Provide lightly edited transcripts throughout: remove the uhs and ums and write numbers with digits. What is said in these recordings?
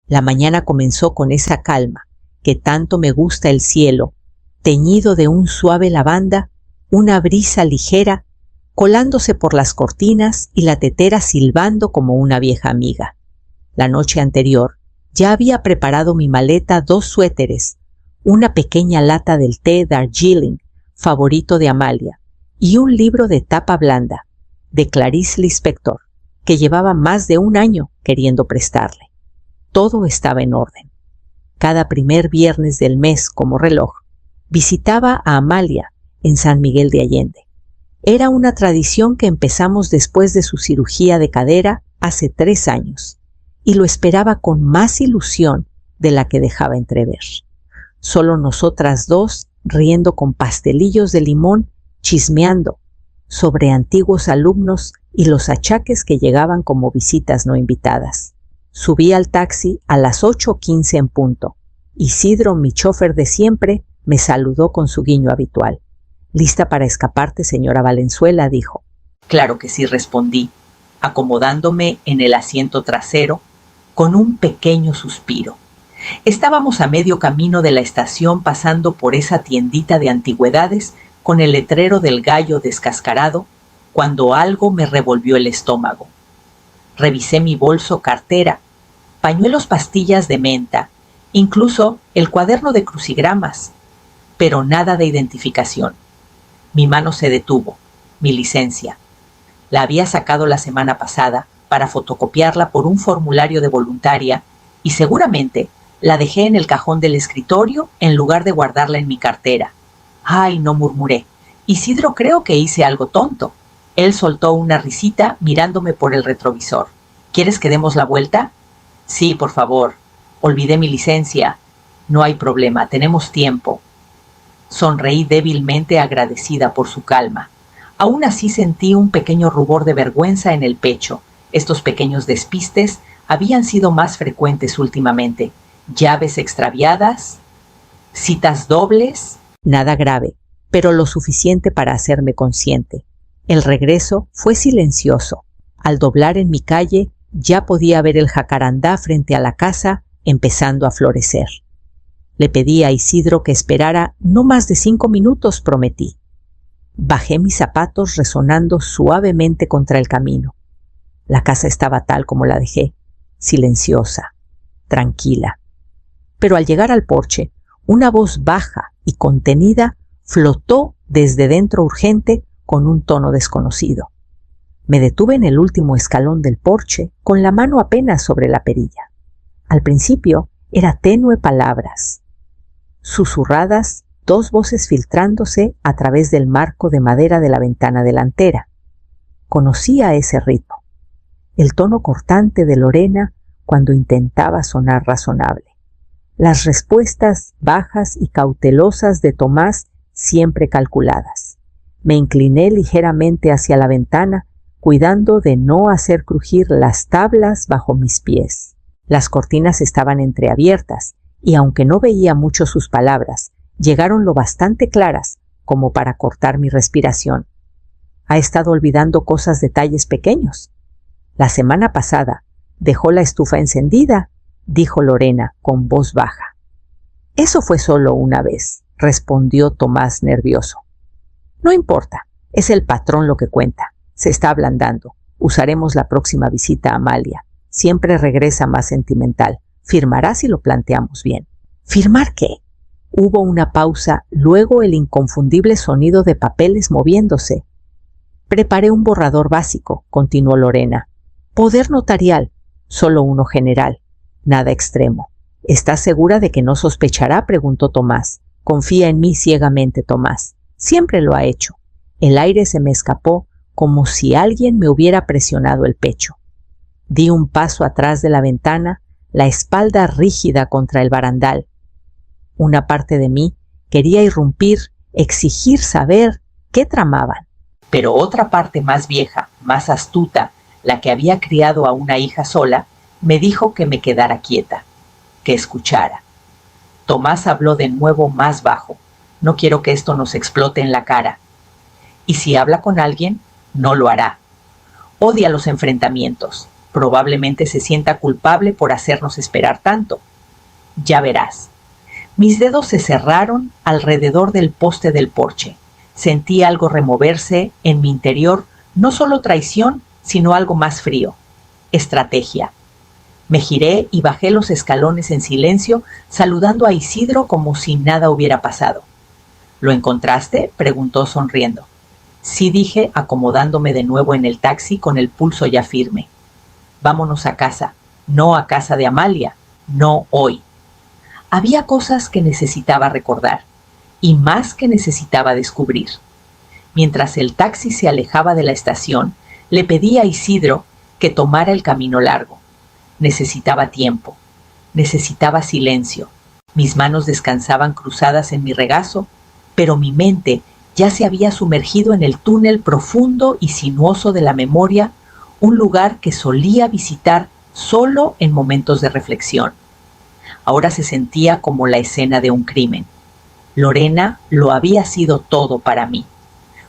La mañana comenzó con esa calma que tanto me gusta, el cielo, teñido de un suave lavanda, una brisa ligera colándose por las cortinas y la tetera silbando como una vieja amiga. La noche anterior ya había preparado mi maleta 2 suéteres, una pequeña lata del té Darjeeling, favorito de Amalia, y un libro de tapa blanda, de Clarice Lispector, que llevaba más de 1 año queriendo prestarle. Todo estaba en orden. Cada primer viernes del mes, como reloj, visitaba a Amalia en San Miguel de Allende. Era una tradición que empezamos después de su cirugía de cadera hace 3 años, y lo esperaba con más ilusión de la que dejaba entrever. Solo nosotras 2, riendo con pastelillos de limón, chismeando sobre antiguos alumnos y los achaques que llegaban como visitas no invitadas. Subí al taxi a las 8:15 en punto. Isidro, mi chofer de siempre, me saludó con su guiño habitual. «¿Lista para escaparte, señora Valenzuela?», dijo. «Claro que sí», respondí, acomodándome en el asiento trasero con un pequeño suspiro. Estábamos a medio camino de la estación, pasando por esa tiendita de antigüedades con el letrero del gallo descascarado, cuando algo me revolvió el estómago. Revisé mi bolso, cartera, pañuelos, pastillas de menta, incluso el cuaderno de crucigramas, pero nada de identificación. Mi mano se detuvo, mi licencia. La había sacado la semana pasada para fotocopiarla por un formulario de voluntaria y seguramente la dejé en el cajón del escritorio en lugar de guardarla en mi cartera. «Ay», no, murmuré. «Isidro, creo que hice algo tonto». Él soltó una risita mirándome por el retrovisor. «¿Quieres que demos la vuelta?» «Sí, por favor. Olvidé mi licencia». «No hay problema, tenemos tiempo». Sonreí débilmente, agradecida por su calma. Aún así sentí un pequeño rubor de vergüenza en el pecho. Estos pequeños despistes habían sido más frecuentes últimamente. Llaves extraviadas, citas dobles. Nada grave, pero lo suficiente para hacerme consciente. El regreso fue silencioso. Al doblar en mi calle ya podía ver el jacarandá frente a la casa empezando a florecer. Le pedí a Isidro que esperara no más de 5 minutos, prometí. Bajé mis zapatos resonando suavemente contra el camino. La casa estaba tal como la dejé, silenciosa, tranquila. Pero al llegar al porche, una voz baja y contenida flotó desde dentro urgente con un tono desconocido. Me detuve en el último escalón del porche, con la mano apenas sobre la perilla. Al principio era tenue palabras, susurradas, 2 voces filtrándose a través del marco de madera de la ventana delantera. Conocía ese ritmo, el tono cortante de Lorena cuando intentaba sonar razonable. Las respuestas bajas y cautelosas de Tomás, siempre calculadas. Me incliné ligeramente hacia la ventana, cuidando de no hacer crujir las tablas bajo mis pies. Las cortinas estaban entreabiertas, y aunque no veía mucho sus palabras, llegaron lo bastante claras como para cortar mi respiración. Ha estado olvidando detalles pequeños. La semana pasada dejó la estufa encendida, dijo Lorena con voz baja. Eso fue solo una vez, respondió Tomás nervioso. No importa, es el patrón lo que cuenta. Se está ablandando. Usaremos la próxima visita a Amalia. Siempre regresa más sentimental. Firmará si lo planteamos bien. ¿Firmar qué? Hubo una pausa, luego el inconfundible sonido de papeles moviéndose. Preparé un borrador básico, continuó Lorena. Poder notarial, solo uno general, nada extremo. ¿Estás segura de que no sospechará?, preguntó Tomás. Confía en mí ciegamente, Tomás. Siempre lo ha hecho. El aire se me escapó como si alguien me hubiera presionado el pecho. Di un paso atrás de la ventana, la espalda rígida contra el barandal. Una parte de mí quería irrumpir, exigir saber qué tramaban. Pero otra parte más vieja, más astuta, la que había criado a una hija sola, me dijo que me quedara quieta, que escuchara. Tomás habló de nuevo más bajo. No quiero que esto nos explote en la cara. Y si habla con alguien, no lo hará. Odia los enfrentamientos. Probablemente se sienta culpable por hacernos esperar tanto. Ya verás. Mis dedos se cerraron alrededor del poste del porche. Sentí algo removerse en mi interior, no solo traición, sino algo más frío. Estrategia. Me giré y bajé los escalones en silencio, saludando a Isidro como si nada hubiera pasado. ¿Lo encontraste?, preguntó sonriendo. Sí, dije, acomodándome de nuevo en el taxi con el pulso ya firme. Vámonos a casa, no a casa de Amalia, no hoy. Había cosas que necesitaba recordar y más que necesitaba descubrir. Mientras el taxi se alejaba de la estación, le pedí a Isidro que tomara el camino largo. Necesitaba tiempo, necesitaba silencio. Mis manos descansaban cruzadas en mi regazo, pero mi mente ya se había sumergido en el túnel profundo y sinuoso de la memoria, un lugar que solía visitar solo en momentos de reflexión. Ahora se sentía como la escena de un crimen. Lorena lo había sido todo para mí.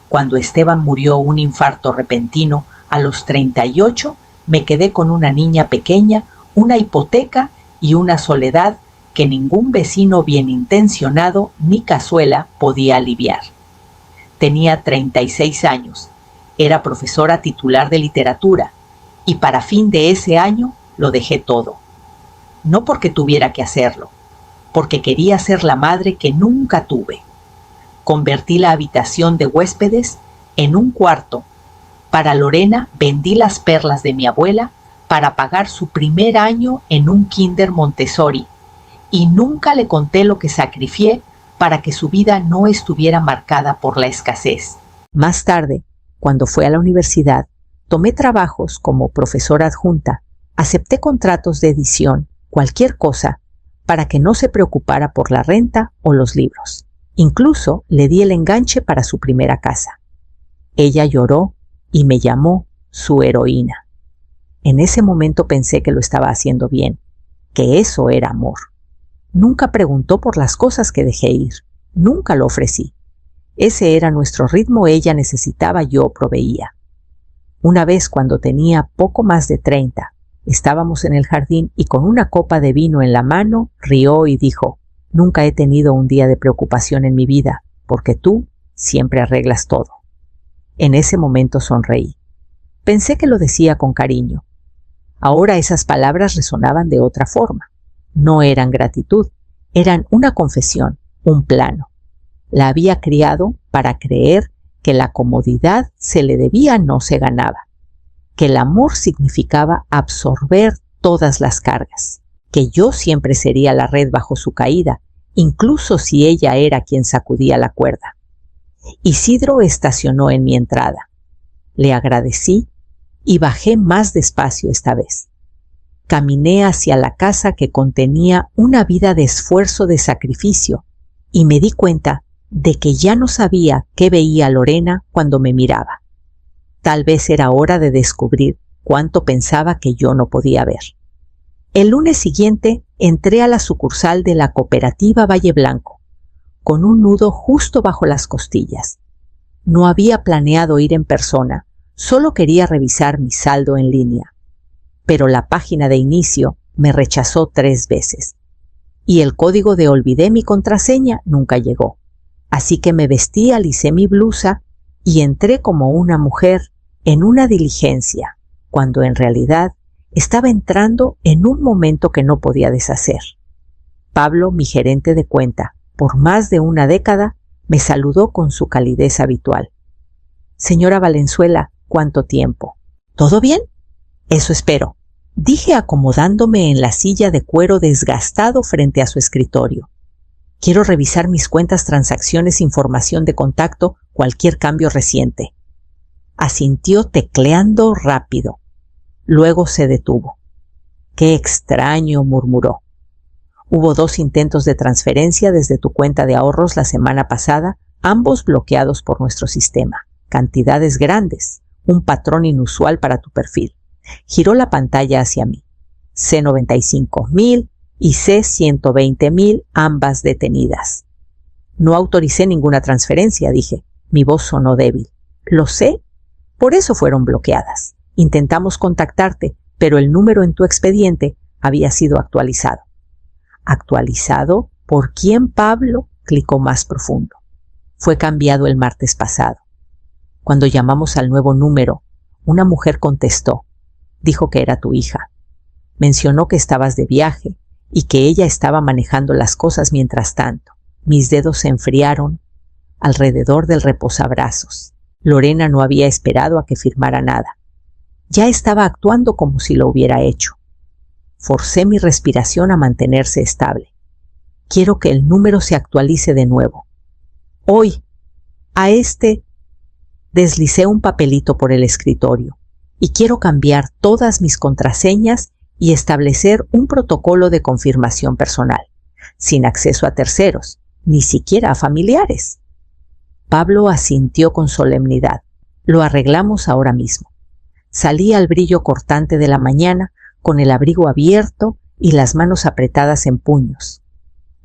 Cuando Esteban murió un infarto repentino, a los 38, me quedé con una niña pequeña, una hipoteca y una soledad que ningún vecino bien intencionado ni cazuela podía aliviar. Tenía 36 años, era profesora titular de literatura y para fin de ese año lo dejé todo. No porque tuviera que hacerlo, porque quería ser la madre que nunca tuve. Convertí la habitación de huéspedes en un cuarto. Para Lorena vendí las perlas de mi abuela para pagar su primer año en un kinder Montessori y nunca le conté lo que sacrifiqué para que su vida no estuviera marcada por la escasez. Más tarde, cuando fue a la universidad, tomé trabajos como profesora adjunta, acepté contratos de edición, cualquier cosa, para que no se preocupara por la renta o los libros. Incluso le di el enganche para su primera casa. Ella lloró y me llamó su heroína. En ese momento pensé que lo estaba haciendo bien, que eso era amor. Nunca preguntó por las cosas que dejé ir, nunca lo ofrecí. Ese era nuestro ritmo, ella necesitaba, yo proveía. Una vez cuando tenía poco más de 30, estábamos en el jardín y con una copa de vino en la mano, rió y dijo: «Nunca he tenido un día de preocupación en mi vida, porque tú siempre arreglas todo». En ese momento sonreí. Pensé que lo decía con cariño. Ahora esas palabras resonaban de otra forma. No eran gratitud, eran una confesión, un plano. La había criado para creer que la comodidad se le debía, no se ganaba, que el amor significaba absorber todas las cargas, que yo siempre sería la red bajo su caída, incluso si ella era quien sacudía la cuerda. Isidro estacionó en mi entrada. Le agradecí y bajé más despacio esta vez. Caminé hacia la casa que contenía una vida de esfuerzo, de sacrificio, y me di cuenta de que ya no sabía qué veía Lorena cuando me miraba. Tal vez era hora de descubrir cuánto pensaba que yo no podía ver. El lunes siguiente entré a la sucursal de la cooperativa Valle Blanco, con un nudo justo bajo las costillas. No había planeado ir en persona, solo quería revisar mi saldo en línea. Pero la página de inicio me rechazó 3 veces. Y el código de olvidé mi contraseña nunca llegó. Así que me vestí, alicé mi blusa y entré como una mujer en una diligencia, cuando en realidad estaba entrando en un momento que no podía deshacer. Pablo, mi gerente de cuenta, por más de una década, me saludó con su calidez habitual. «Señora Valenzuela, ¿cuánto tiempo? ¿Todo bien?» «Eso espero», dije acomodándome en la silla de cuero desgastado frente a su escritorio. «Quiero revisar mis cuentas, transacciones, información de contacto, cualquier cambio reciente». Asintió tecleando rápido. Luego se detuvo. «Qué extraño», murmuró. «Hubo 2 intentos de transferencia desde tu cuenta de ahorros la semana pasada, ambos bloqueados por nuestro sistema. Cantidades grandes, un patrón inusual para tu perfil». Giró la pantalla hacia mí. C95.000 y C120.000, ambas detenidas. «No autoricé ninguna transferencia», dije. Mi voz sonó débil. «Lo sé. Por eso fueron bloqueadas. Intentamos contactarte, pero el número en tu expediente había sido actualizado. ¿Actualizado? ¿Por quién, Pablo? Clicó más profundo. Fue cambiado el martes pasado. Cuando llamamos al nuevo número, una mujer contestó. Dijo que era tu hija. Mencionó que estabas de viaje y que ella estaba manejando las cosas mientras tanto. Mis dedos se enfriaron alrededor del reposabrazos. Lorena no había esperado a que firmara nada. Ya estaba actuando como si lo hubiera hecho. Forcé mi respiración a mantenerse estable. Quiero que el número se actualice de nuevo. Hoy, deslicé un papelito por el escritorio y quiero cambiar todas mis contraseñas y establecer un protocolo de confirmación personal, sin acceso a terceros, ni siquiera a familiares. Pablo asintió con solemnidad. Lo arreglamos ahora mismo. Salí al brillo cortante de la mañana con el abrigo abierto y las manos apretadas en puños.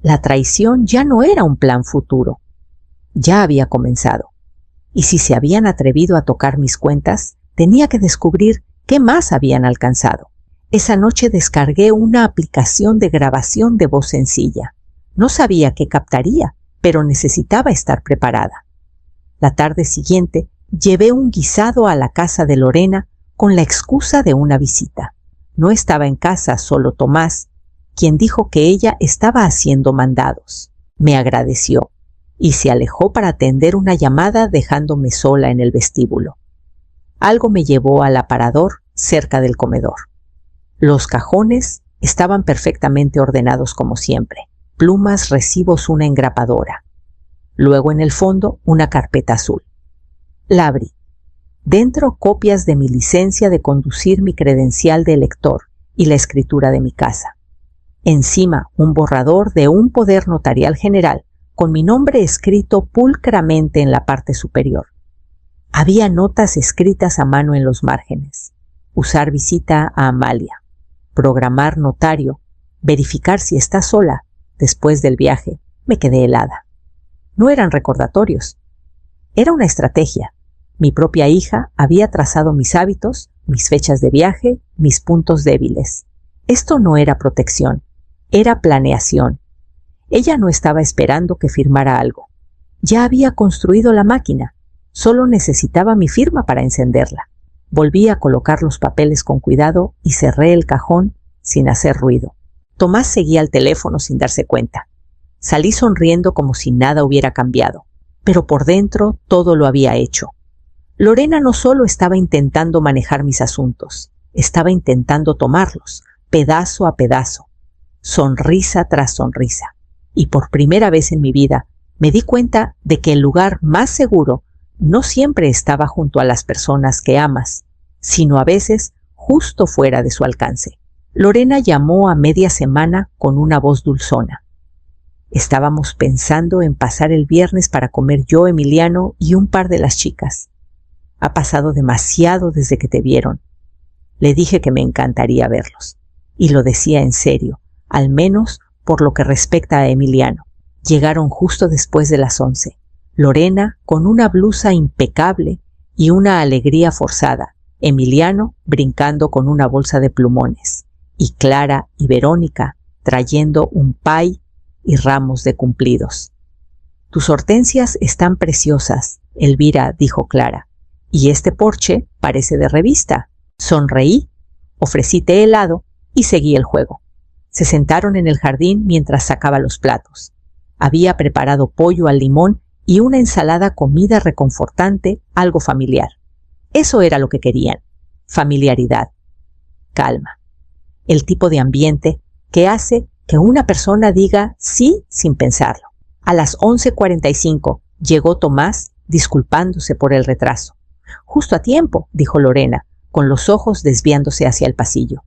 La traición ya no era un plan futuro. Ya había comenzado. Y si se habían atrevido a tocar mis cuentas, tenía que descubrir qué más habían alcanzado. Esa noche descargué una aplicación de grabación de voz sencilla. No sabía qué captaría, pero necesitaba estar preparada. La tarde siguiente llevé un guisado a la casa de Lorena con la excusa de una visita. No estaba en casa, solo Tomás, quien dijo que ella estaba haciendo mandados. Me agradeció y se alejó para atender una llamada dejándome sola en el vestíbulo. Algo me llevó al aparador cerca del comedor. Los cajones estaban perfectamente ordenados como siempre. Plumas, recibos, una engrapadora. Luego en el fondo una carpeta azul. La abrí. Dentro copias de mi licencia de conducir, mi credencial de elector y la escritura de mi casa. Encima un borrador de un poder notarial general con mi nombre escrito pulcramente en la parte superior. Había notas escritas a mano en los márgenes. Usar visita a Amalia. Programar notario. Verificar si está sola. Después del viaje me quedé helada. No eran recordatorios. Era una estrategia. Mi propia hija había trazado mis hábitos, mis fechas de viaje, mis puntos débiles. Esto no era protección, era planeación. Ella no estaba esperando que firmara algo. Ya había construido la máquina, solo necesitaba mi firma para encenderla. Volví a colocar los papeles con cuidado y cerré el cajón sin hacer ruido. Tomás seguía al teléfono sin darse cuenta. Salí sonriendo como si nada hubiera cambiado, pero por dentro todo lo había hecho. Lorena no solo estaba intentando manejar mis asuntos, estaba intentando tomarlos, pedazo a pedazo, sonrisa tras sonrisa. Y por primera vez en mi vida me di cuenta de que el lugar más seguro no siempre estaba junto a las personas que amas, sino a veces justo fuera de su alcance. Lorena llamó a media semana con una voz dulzona. Estábamos pensando en pasar el viernes para comer yo, Emiliano y un par de las chicas. Ha pasado demasiado desde que te vieron. Le dije que me encantaría verlos. Y lo decía en serio, al menos por lo que respecta a Emiliano. Llegaron justo después de las 11. Lorena con una blusa impecable y una alegría forzada. Emiliano brincando con una bolsa de plumones. Y Clara y Verónica trayendo un pay y ramos de cumplidos. Tus hortensias están preciosas, Elvira, dijo Clara. Y este porche parece de revista. Sonreí, ofrecí té helado y seguí el juego. Se sentaron en el jardín mientras sacaba los platos. Había preparado pollo al limón y una ensalada comida reconfortante, algo familiar. Eso era lo que querían. Familiaridad. Calma. El tipo de ambiente que hace que una persona diga sí sin pensarlo. A las 11:45 llegó Tomás disculpándose por el retraso. Justo a tiempo, dijo Lorena, con los ojos desviándose hacia el pasillo.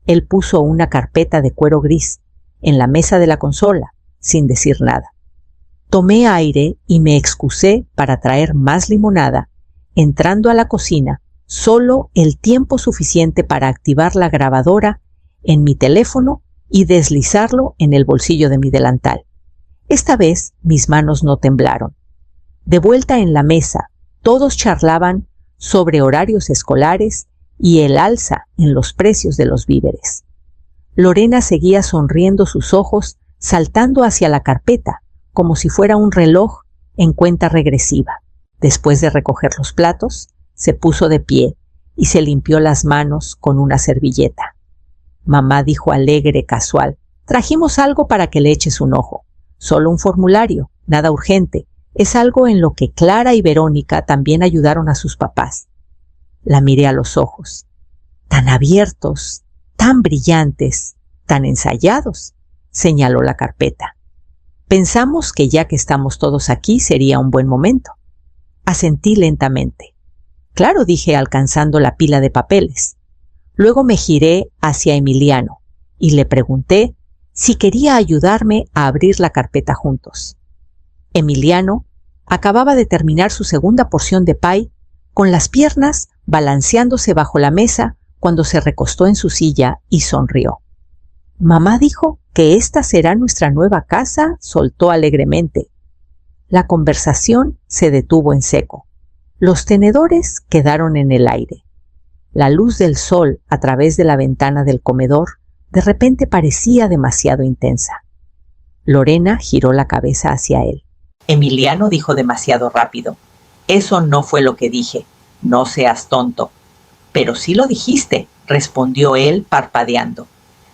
Él puso una carpeta de cuero gris en la mesa de la consola, sin decir nada. Tomé aire y me excusé para traer más limonada, entrando a la cocina solo el tiempo suficiente para activar la grabadora en mi teléfono y deslizarlo en el bolsillo de mi delantal. Esta vez mis manos no temblaron. De vuelta en la mesa, todos charlaban sobre horarios escolares y el alza en los precios de los víveres. Lorena seguía sonriendo, sus ojos saltando hacia la carpeta, como si fuera un reloj en cuenta regresiva. Después de recoger los platos, se puso de pie y se limpió las manos con una servilleta. Mamá dijo alegre, casual: «Trajimos algo para que le eches un ojo. Solo un formulario, nada urgente. Es algo en lo que Clara y Verónica también ayudaron a sus papás». La miré a los ojos, tan abiertos, tan brillantes, tan ensayados. Señaló la carpeta. «Pensamos que ya que estamos todos aquí sería un buen momento». Asentí lentamente. «Claro», dije, alcanzando la pila de papeles. Luego me giré hacia Emiliano y le pregunté si quería ayudarme a abrir la carpeta juntos. Emiliano acababa de terminar su segunda porción de pie, con las piernas balanceándose bajo la mesa cuando se recostó en su silla y sonrió. «Mamá dijo que esta será nuestra nueva casa», soltó alegremente. La conversación se detuvo en seco. Los tenedores quedaron en el aire. La luz del sol a través de la ventana del comedor de repente parecía demasiado intensa. Lorena giró la cabeza hacia él. «Emiliano dijo demasiado rápido. Eso no fue lo que dije. No seas tonto». «Pero sí lo dijiste», respondió él parpadeando.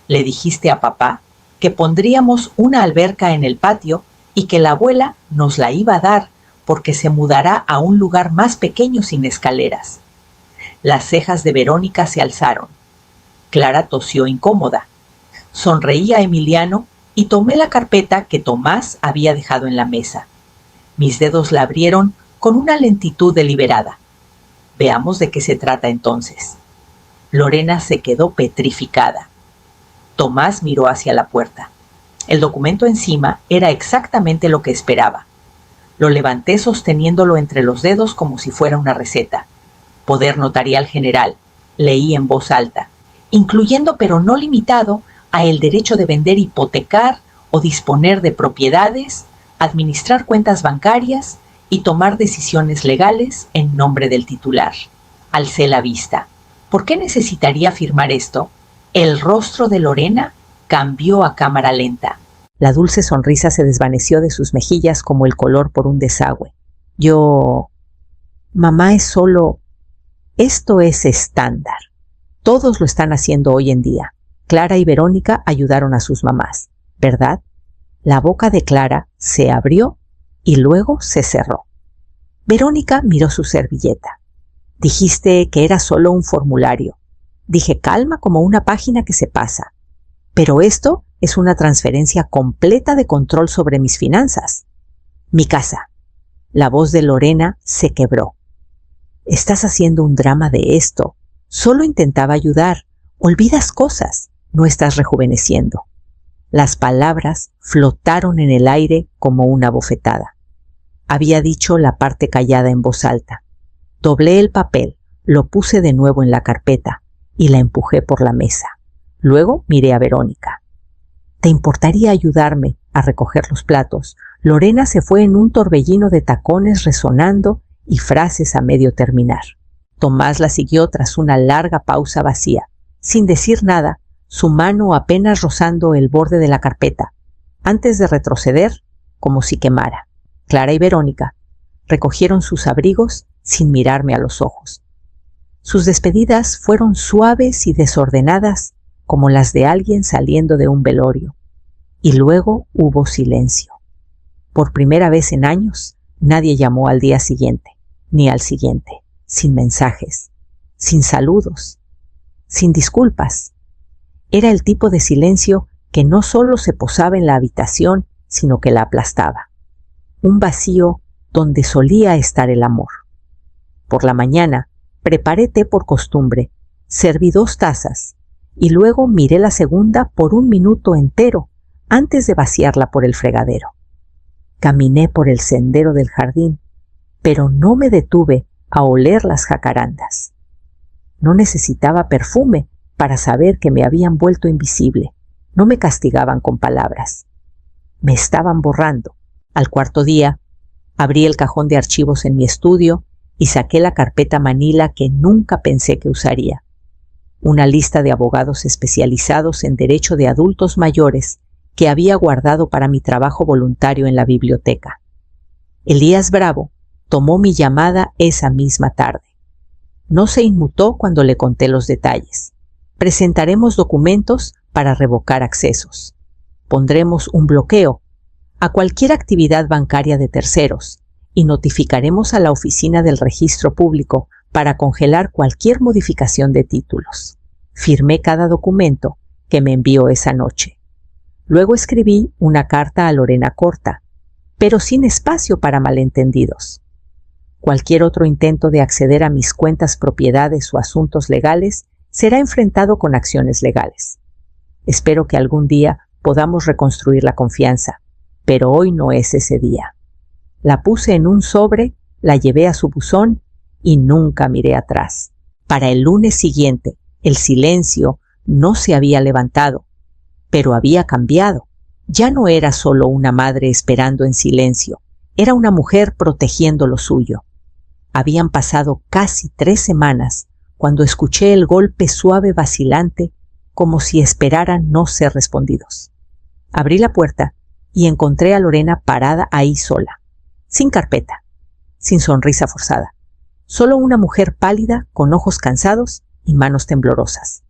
«Le dijiste a papá que pondríamos una alberca en el patio y que la abuela nos la iba a dar porque se mudará a un lugar más pequeño sin escaleras». Las cejas de Verónica se alzaron. Clara tosió incómoda. Sonreí a Emiliano y tomé la carpeta que Tomás había dejado en la mesa. Mis dedos la abrieron con una lentitud deliberada. Veamos de qué se trata entonces. Lorena se quedó petrificada. Tomás miró hacia la puerta. El documento encima era exactamente lo que esperaba. Lo levanté sosteniéndolo entre los dedos como si fuera una receta. Poder notarial general, leí en voz alta, incluyendo pero no limitado a el derecho de vender, hipotecar o disponer de propiedades, administrar cuentas bancarias y tomar decisiones legales en nombre del titular. Alcé la vista. ¿Por qué necesitaría firmar esto? El rostro de Lorena cambió a cámara lenta. La dulce sonrisa se desvaneció de sus mejillas como el color por un desagüe. Mamá, es solo... Esto es estándar. Todos lo están haciendo hoy en día. Clara y Verónica ayudaron a sus mamás, ¿verdad? La boca de Clara se abrió y luego se cerró. Verónica miró su servilleta. «Dijiste que era solo un formulario». Dije calma como una página que se pasa. «Pero esto es una transferencia completa de control sobre mis finanzas. Mi casa». La voz de Lorena se quebró. «Estás haciendo un drama de esto. Solo intentaba ayudar. Olvidas cosas. No estás rejuveneciendo». Las palabras flotaron en el aire como una bofetada. Había dicho la parte callada en voz alta. Doblé el papel, lo puse de nuevo en la carpeta y la empujé por la mesa. Luego miré a Verónica. «¿Te importaría ayudarme a recoger los platos?» Lorena se fue en un torbellino de tacones resonando y frases a medio terminar. Tomás la siguió tras una larga pausa vacía, sin decir nada, su mano apenas rozando el borde de la carpeta, antes de retroceder como si quemara. Clara y Verónica recogieron sus abrigos sin mirarme a los ojos. Sus despedidas fueron suaves y desordenadas como las de alguien saliendo de un velorio. Y luego hubo silencio. Por primera vez en años, nadie llamó al día siguiente, ni al siguiente, sin mensajes, sin saludos, sin disculpas. Era el tipo de silencio que no solo se posaba en la habitación, sino que la aplastaba. Un vacío donde solía estar el amor. Por la mañana, preparé té por costumbre, serví 2 tazas, y luego miré la segunda por 1 minuto entero antes de vaciarla por el fregadero. Caminé por el sendero del jardín, pero no me detuve a oler las jacarandas. No necesitaba perfume para saber que me habían vuelto invisible. No me castigaban con palabras. Me estaban borrando. Al 4.º día, abrí el cajón de archivos en mi estudio y saqué la carpeta manila que nunca pensé que usaría. una lista de abogados especializados en derecho de adultos mayores que había guardado para mi trabajo voluntario en la biblioteca. Elías Bravo tomó mi llamada esa misma tarde. No se inmutó cuando le conté los detalles. Presentaremos documentos para revocar accesos. Pondremos un bloqueo a cualquier actividad bancaria de terceros y notificaremos a la oficina del registro público para congelar cualquier modificación de títulos. Firmé cada documento que me envió esa noche. Luego escribí una carta a Lorena corta, pero sin espacio para malentendidos. Cualquier otro intento de acceder a mis cuentas, propiedades o asuntos legales será enfrentado con acciones legales. Espero que algún día podamos reconstruir la confianza, pero hoy no es ese día. La puse en un sobre, la llevé a su buzón y nunca miré atrás. Para el lunes siguiente, el silencio no se había levantado, pero había cambiado. Ya no era solo una madre esperando en silencio, era una mujer protegiendo lo suyo. Habían pasado casi 3 semanas cuando escuché el golpe suave vacilante, como si esperaran no ser respondidos. Abrí la puerta y encontré a Lorena parada ahí sola, sin carpeta, sin sonrisa forzada. Solo una mujer pálida, con ojos cansados y manos temblorosas.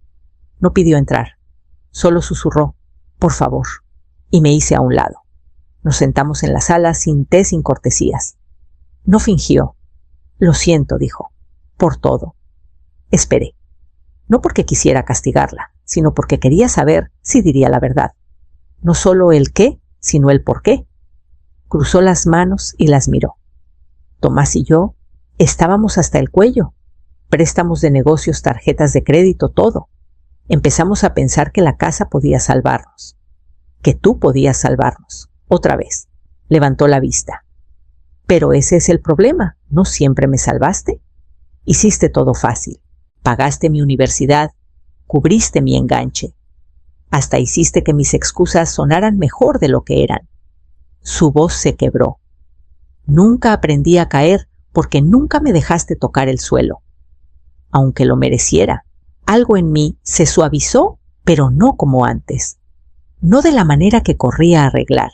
No pidió entrar, solo susurró, «Por favor», y me hice a un lado. Nos sentamos en la sala sin té, sin cortesías. No fingió. «Lo siento», dijo, «por todo». Esperé. No porque quisiera castigarla, sino porque quería saber si diría la verdad. No solo el qué, sino el por qué. Cruzó las manos y las miró. Tomás y yo estábamos hasta el cuello. Préstamos de negocios, tarjetas de crédito, todo. Empezamos a pensar que la casa podía salvarnos. Que tú podías salvarnos. Otra vez. Levantó la vista. Pero ese es el problema. ¿No siempre me salvaste? Hiciste todo fácil. Pagaste mi universidad. Cubriste mi enganche. Hasta hiciste que mis excusas sonaran mejor de lo que eran. Su voz se quebró. Nunca aprendí a caer porque nunca me dejaste tocar el suelo. Aunque lo mereciera, algo en mí se suavizó, pero no como antes. No de la manera que corría a arreglar.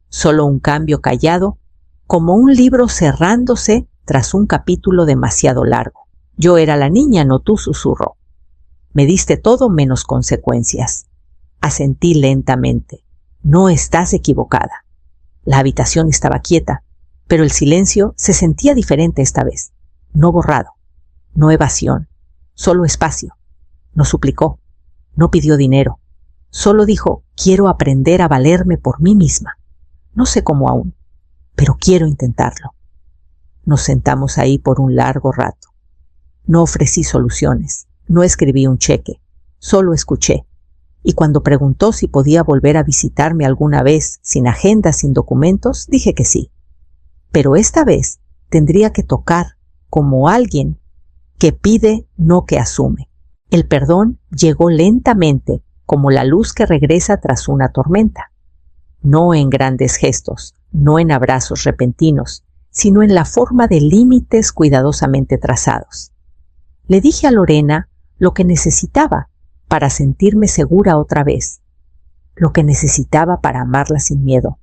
Solo un cambio callado, como un libro cerrándose tras un capítulo demasiado largo. Yo era la niña, no tú, susurró. Me diste todo menos consecuencias. Asentí lentamente. No estás equivocada. La habitación estaba quieta, pero el silencio se sentía diferente esta vez. No borrado, no evasión, solo espacio. No suplicó, no pidió dinero. Solo dijo, quiero aprender a valerme por mí misma. No sé cómo aún, pero quiero intentarlo. Nos sentamos ahí por un largo rato. No ofrecí soluciones, no escribí un cheque, solo escuché. Y cuando preguntó si podía volver a visitarme alguna vez, sin agenda, sin documentos, dije que sí. Pero esta vez tendría que tocar como alguien que pide, no que asume. El perdón llegó lentamente, como la luz que regresa tras una tormenta. No en grandes gestos, no en abrazos repentinos, sino en la forma de límites cuidadosamente trazados. Le dije a Lorena lo que necesitaba para sentirme segura otra vez, lo que necesitaba para amarla sin miedo.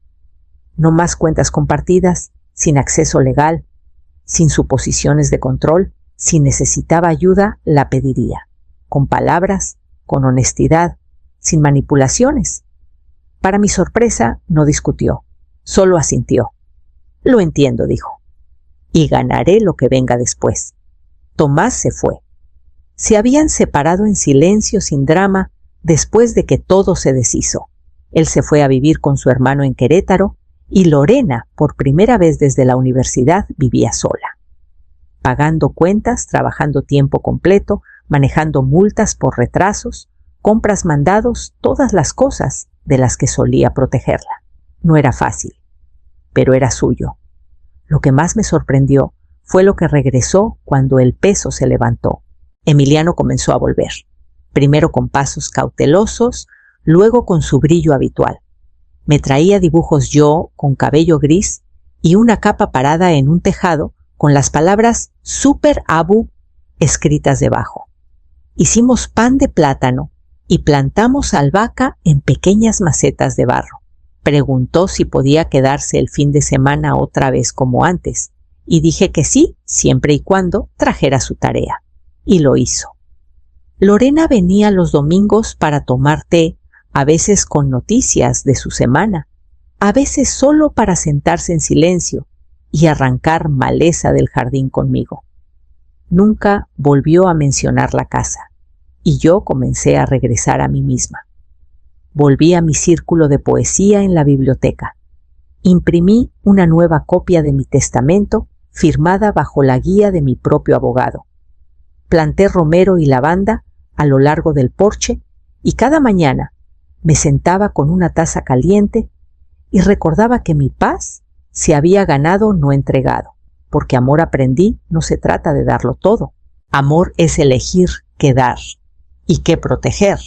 No más cuentas compartidas, sin acceso legal, sin suposiciones de control. Si necesitaba ayuda, la pediría, con palabras, con honestidad, sin manipulaciones. Para mi sorpresa, no discutió, solo asintió. Lo entiendo, dijo, y ganaré lo que venga después. Tomás se fue. Se habían separado en silencio, sin drama, después de que todo se deshizo. Él se fue a vivir con su hermano en Querétaro y Lorena, por primera vez desde la universidad, vivía sola. Pagando cuentas, trabajando tiempo completo, manejando multas por retrasos, compras mandados, todas las cosas de las que solía protegerla. No era fácil, pero era suyo. Lo que más me sorprendió fue lo que regresó cuando el peso se levantó. Emiliano comenzó a volver, primero con pasos cautelosos, luego con su brillo habitual. Me traía dibujos yo con cabello gris y una capa parada en un tejado con las palabras Super Abu escritas debajo. Hicimos pan de plátano y plantamos albahaca en pequeñas macetas de barro. Preguntó si podía quedarse el fin de semana otra vez como antes, y dije que sí, siempre y cuando trajera su tarea. Y lo hizo. Lorena venía los domingos para tomar té, a veces con noticias de su semana, a veces solo para sentarse en silencio y arrancar maleza del jardín conmigo. Nunca volvió a mencionar la casa, y yo comencé a regresar a mí misma. Volví a mi círculo de poesía en la biblioteca. Imprimí una nueva copia de mi testamento firmada bajo la guía de mi propio abogado. Planté romero y lavanda a lo largo del porche y cada mañana me sentaba con una taza caliente y recordaba que mi paz se había ganado, no entregado, porque amor aprendí no se trata de darlo todo. Amor es elegir qué dar y qué proteger.